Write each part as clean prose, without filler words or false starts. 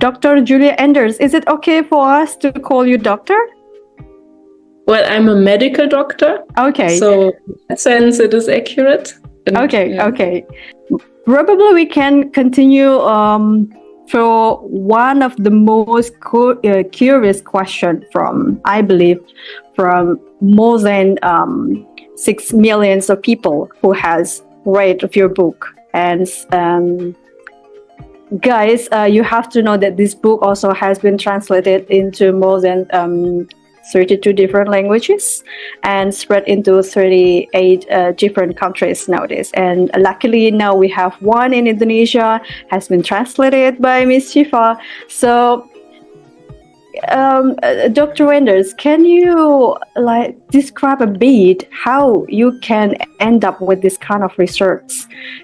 Dr. Giulia Enders. Is it okay for us to call you doctor? Well, I'm a medical doctor. Okay. So in that sense, it is accurate. Okay. Probably we can continue for one of the most curious question from, I believe, from more than 6 million of people who has read of your book. And guys, you have to know that this book also has been translated into more than 32 different languages and spread into 38 different countries nowadays. And luckily now we have one in Indonesia, has been translated by Miss Shiva. So Dr. Enders, can you describe a bit how you can end up with this kind of research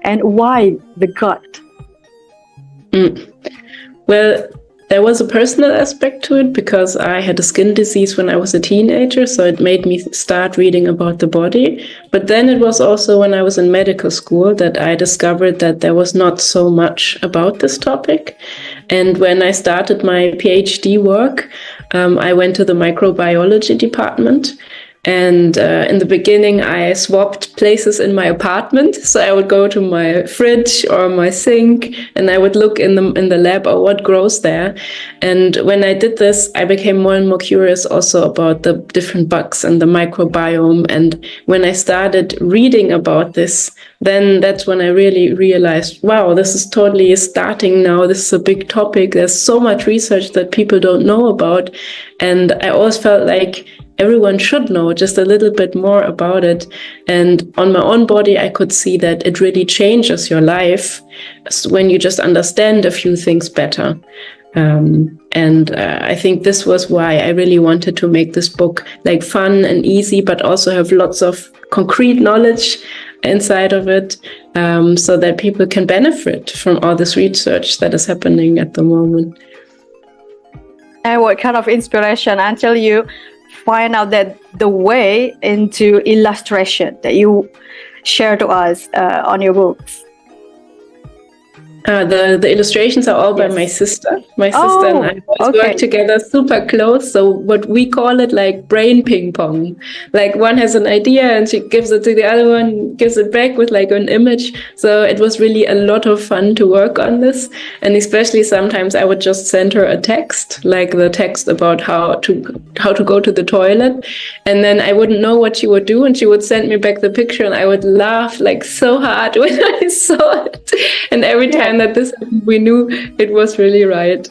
and why the gut? Well, there was a personal aspect to it because I had a skin disease when I was a teenager, so it made me start reading about the body. But then it was also when I was in medical school that I discovered that there was not so much about this topic. And when I started my PhD work, I went to the microbiology department. And in the beginning, I swapped places in my apartment. So I would go to my fridge or my sink, and I would look in the lab or what grows there. And when I did this, I became more and more curious also about the different bugs and the microbiome. And when I started reading about this, then that's when I really realized, wow, this is totally starting now. This is a big topic. There's so much research that people don't know about. And I always felt like everyone should know just a little bit more about it. And on my own body, I could see that it really changes your life when you just understand a few things better. I think this was why I really wanted to make this book like fun and easy, but also have lots of concrete knowledge inside of it, so that people can benefit from all this research that is happening at the moment. And what kind of inspiration until you find out that the way into illustration that you share to us on your books? The illustrations are all by my sister. My sister and I always work together super close. So what we call it like brain ping pong. Like one has an idea and she gives it to the other one, gives it back with like an image. So it was really a lot of fun to work on this. And especially sometimes I would just send her a text, like the text about how to go to the toilet. And then I wouldn't know what she would do. And she would send me back the picture and I would laugh like so hard when I saw it. And every time that this happened, we knew it was really right.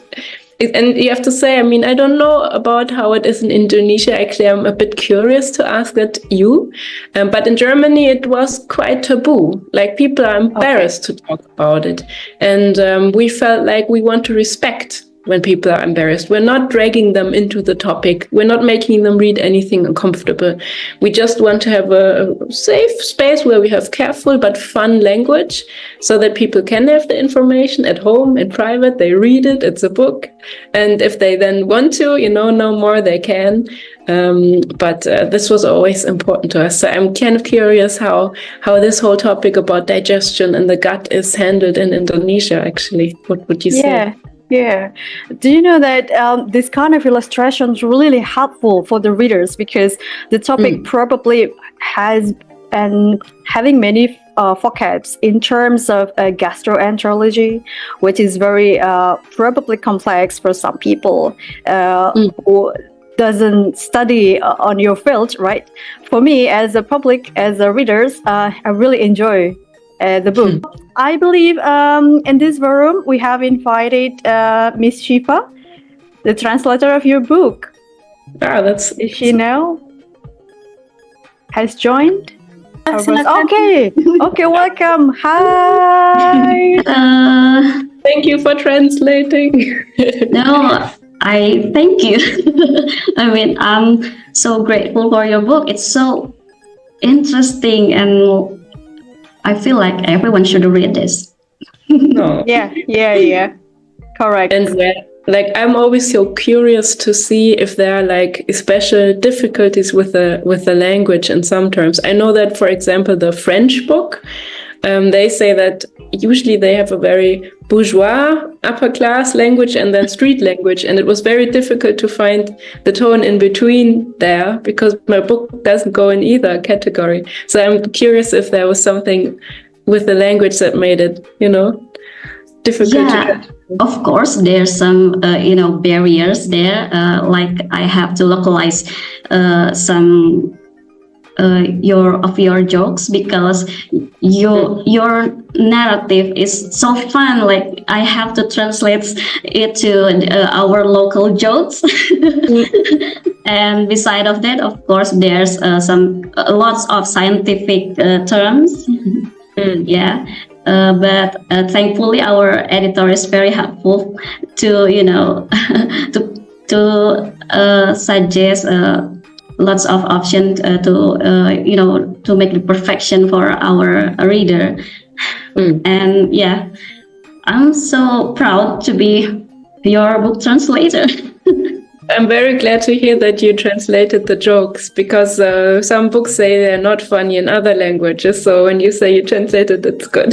And you have to say, I mean, I don't know about how it is in Indonesia. Actually, I'm a bit curious to ask that you. But in Germany, it was quite taboo. Like people are embarrassed to talk about it. And we felt like we want to respect when people are embarrassed. We're not dragging them into the topic. We're not making them read anything uncomfortable. We just want to have a safe space where we have careful but fun language so that people can have the information at home in private. They read it. It's a book. And if they then want to, know more, they can. But this was always important to us. So I'm kind of curious how this whole topic about digestion and the gut is handled in Indonesia, actually. What would you say? Yeah. Do you know that this kind of illustration is really helpful for the readers because the topic probably has and having many vocabs in terms of gastroenterology, which is very probably complex for some people who doesn't study on your field, right? For me, as a public, as a readers, I really enjoy the book. I believe in this forum we have invited Miss Shiva, the translator of your book. Is she now? Has joined? Okay, welcome. Hi. Thank you for translating. No, I thank you. I mean, I'm so grateful for your book. It's so interesting and I feel like everyone should read this. No. Yeah. Correct. And I'm always so curious to see if there are like special difficulties with the language in some terms. I know that, for example, the French book, they say that usually they have a very bourgeois upper class language and then street language, and it was very difficult to find the tone in between there because my book doesn't go in either category. So I'm curious if there was something with the language that made it, difficult to get. Of course, there's some, barriers there. Like I have to localize some your jokes because your narrative is so fun. Like I have to translate it to our local jokes. And beside of that, of course, there's lots of scientific terms. Yeah. But thankfully, our editor is very helpful to to suggest lots of options to make the perfection for our reader. And yeah, I'm so proud to be your book translator. I'm very glad to hear that you translated the jokes because some books say they're not funny in other languages. So when you say you translated, it's good.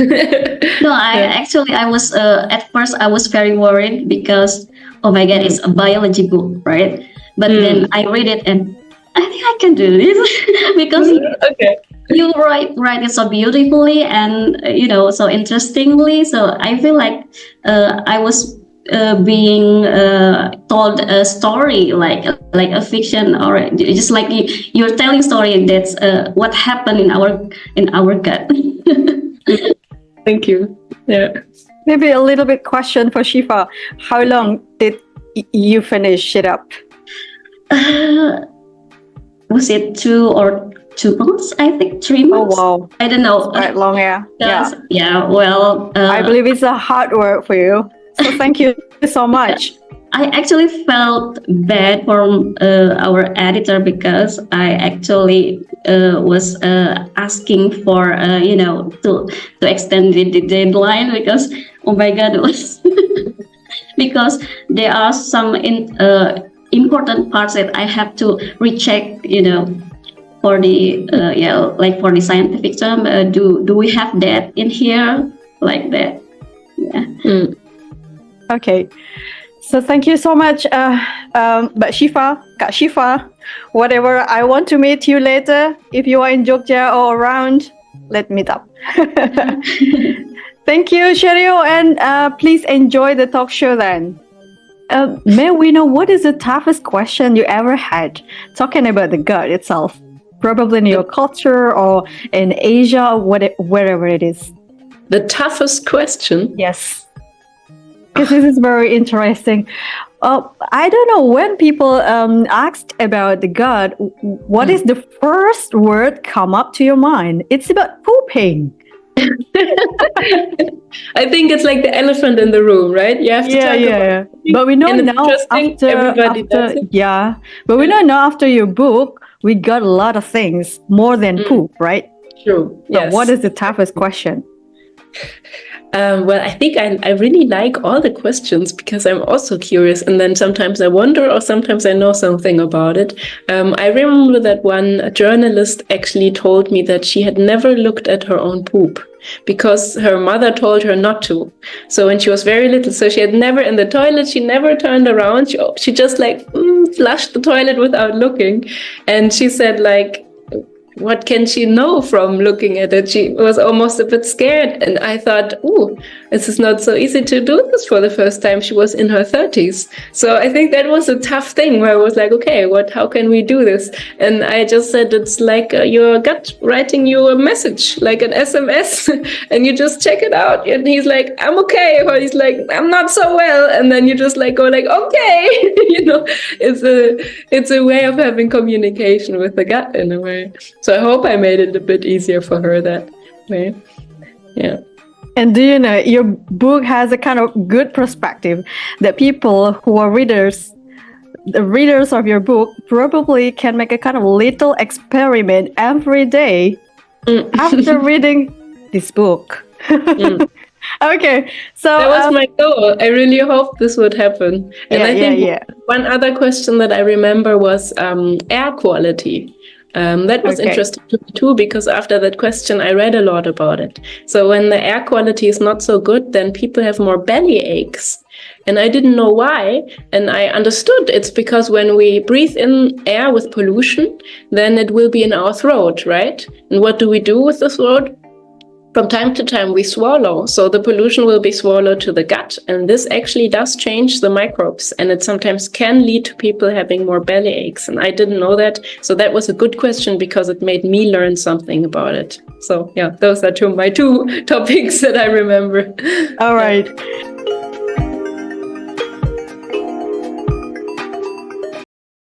No, I was at first I was very worried because oh my god, it's a biology book, right? But then I read it and I think I can do this because you write it so beautifully and so interestingly. So I feel like I was being told a story like a fiction, or just like you're telling story. That's what happened in our gut. Thank you. Yeah. Maybe a little bit question for Shifa. How long did you finish it up? Was it 2 months? I think 3 months. Oh wow! I don't know. Quite long, yeah. Yeah. Well, I believe it's a hard work for you. So thank you so much. I actually felt bad for our editor because I actually was asking for to extend the deadline because oh my god, it was because there are some important parts that I have to recheck. For the for the scientific term, do we have that in here like that? Yeah. Okay, so thank you so much. But Kak Shifa, whatever, I want to meet you later. If you are in Jogja or around, let's meet up. Thank you, Sheryl, and please enjoy the talk show then. May we know what is the toughest question you ever had talking about the gut itself? Probably in your culture or in Asia or wherever it is. The toughest question? Yes. Because this is very interesting. I don't know, when people asked about the gut, what is the first word come up to your mind? It's about pooping. I think it's like the elephant in the room, right? You have to talk about it. But we know now But we know now after your book, we got a lot of things more than poop, right? True. So what is the toughest question? Well, I think I really like all the questions because I'm also curious, and then sometimes I wonder or sometimes I know something about it. I remember that one journalist actually told me that she had never looked at her own poop because her mother told her not to. So when she was very little, so she had never in the toilet, she never turned around. She just flushed the toilet without looking. And she said what can she know from looking at it? She was almost a bit scared. And I thought, this is not so easy to do this for the first time. She was in her 30s. So I think that was a tough thing where I was like, okay, how can we do this? And I just said, it's like your gut writing you a message, like an SMS, and you just check it out. And he's like, I'm okay. Or he's like, I'm not so well. And then you just go okay. It's a way of having communication with the gut in a way. So I hope I made it a bit easier for her that way. Yeah. And do you know, your book has a kind of good perspective that people who are the readers of your book probably can make a kind of little experiment every day after reading this book. Okay, so that was my goal. I really hope this would happen. And I think one other question that I remember was air quality. That was interesting to me too, because after that question, I read a lot about it. So when the air quality is not so good, then people have more belly aches. And I didn't know why. And I understood it's because when we breathe in air with pollution, then it will be in our throat, right? And what do we do with the throat? From time to time, we swallow. So the pollution will be swallowed to the gut. And this actually does change the microbes. And it sometimes can lead to people having more belly aches. And I didn't know that. So that was a good question because it made me learn something about it. So yeah, those are my two topics that I remember. All right.